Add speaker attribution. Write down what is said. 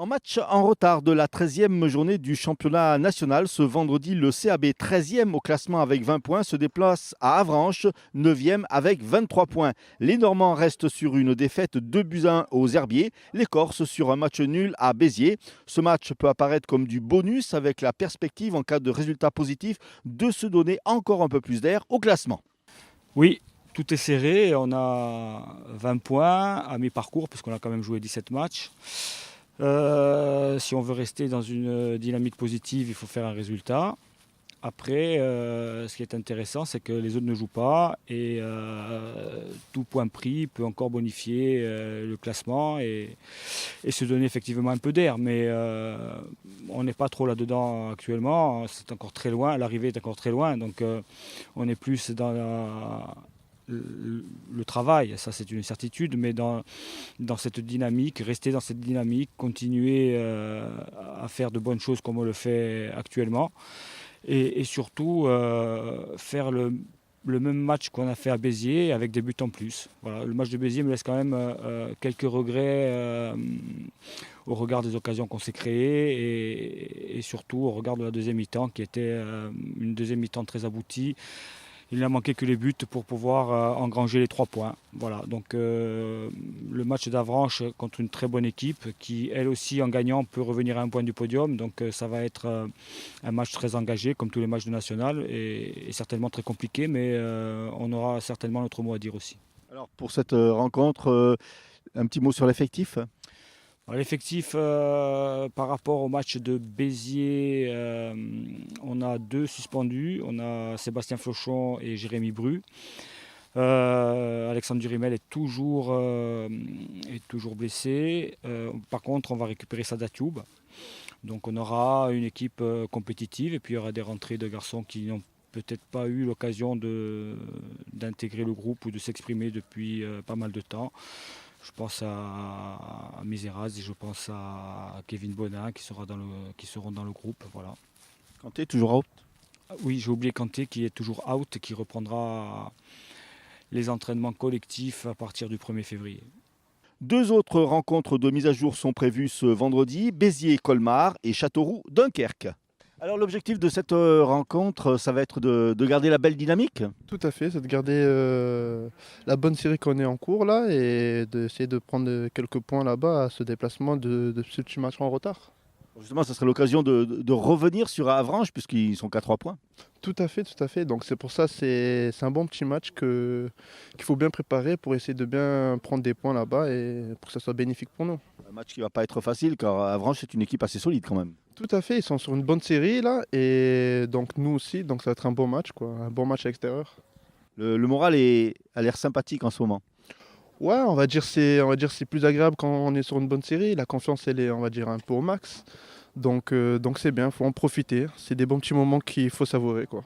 Speaker 1: Match en retard de la 13e journée du championnat national. Ce vendredi, le CAB 13e au classement avec 20 points se déplace à Avranches, 9e avec 23 points. Les Normands restent sur une défaite 2-1 aux Herbiers. Les Corses sur un match nul à Béziers. Ce match peut apparaître comme du bonus avec la perspective, en cas de résultat positif, de se donner encore un peu plus d'air au classement.
Speaker 2: Oui, tout est serré. On a 20 points à mi-parcours puisqu'on a quand même joué 17 matchs. Si on veut rester dans une dynamique positive, il faut faire un résultat. Après, ce qui est intéressant, c'est que les autres ne jouent pas et tout point pris peut encore bonifier le classement et se donner effectivement un peu d'air. Mais on n'est pas trop là-dedans actuellement. C'est encore très loin. L'arrivée est encore très loin. Donc on est plus dans le travail, ça c'est une certitude, mais dans cette dynamique, rester dans cette dynamique, continuer à faire de bonnes choses comme on le fait actuellement, et surtout faire le même match qu'on a fait à Béziers avec des buts en plus. Voilà, le match de Béziers me laisse quand même quelques regrets au regard des occasions qu'on s'est créées et surtout au regard de la deuxième mi-temps qui était une deuxième mi-temps très aboutie. Il n'a manqué que les buts pour pouvoir engranger les 3 points. Voilà, donc le match d'Avranches contre une très bonne équipe qui, elle aussi, en gagnant, peut revenir à un point du podium. Donc ça va être un match très engagé, comme tous les matchs de National, et certainement très compliqué, mais on aura certainement notre mot à dire aussi.
Speaker 1: Alors pour cette rencontre, un petit mot sur l'effectif.
Speaker 2: Alors, l'effectif par rapport au match de Béziers, on a 2 suspendus. On a Sébastien Flochon et Jérémy Bru. Alexandre Durimel est toujours blessé. Par contre, on va récupérer Sada Tube. Donc on aura une équipe compétitive et puis il y aura des rentrées de garçons qui n'ont peut-être pas eu l'occasion d'intégrer le groupe ou de s'exprimer depuis pas mal de temps. Je pense à Miseraz et je pense à Kevin Bonin qui seront dans le groupe. Voilà.
Speaker 1: Kanté toujours out.
Speaker 2: Oui, j'ai oublié Kanté qui est toujours out et qui reprendra les entraînements collectifs à partir du 1er février.
Speaker 1: 2 autres rencontres de mise à jour sont prévues ce vendredi, Béziers-Colmar et Châteauroux-Dunkerque. Alors l'objectif de cette rencontre, ça va être de garder la belle dynamique.
Speaker 3: Tout à fait, c'est de garder la bonne série qu'on est en cours là et d'essayer de prendre quelques points là-bas à ce déplacement de ce petit match en retard.
Speaker 1: Justement, ça serait l'occasion de revenir sur Avranches puisqu'ils sont qu'à 3 points.
Speaker 3: Tout à fait, tout à fait. Donc c'est pour ça c'est un bon petit match qu'il faut bien préparer pour essayer de bien prendre des points là-bas et pour que ça soit bénéfique pour nous.
Speaker 1: Un match qui ne va pas être facile car Avranches est une équipe assez solide quand même.
Speaker 3: Tout à fait, ils sont sur une bonne série là et donc nous aussi, donc ça va être un bon match quoi, un bon match à l'extérieur.
Speaker 1: Le moral a l'air sympathique en ce moment.
Speaker 3: Ouais, on va dire c'est plus agréable quand on est sur une bonne série. La confiance elle est on va dire un peu au max. Donc c'est bien, faut en profiter. C'est des bons petits moments qu'il faut savourer quoi.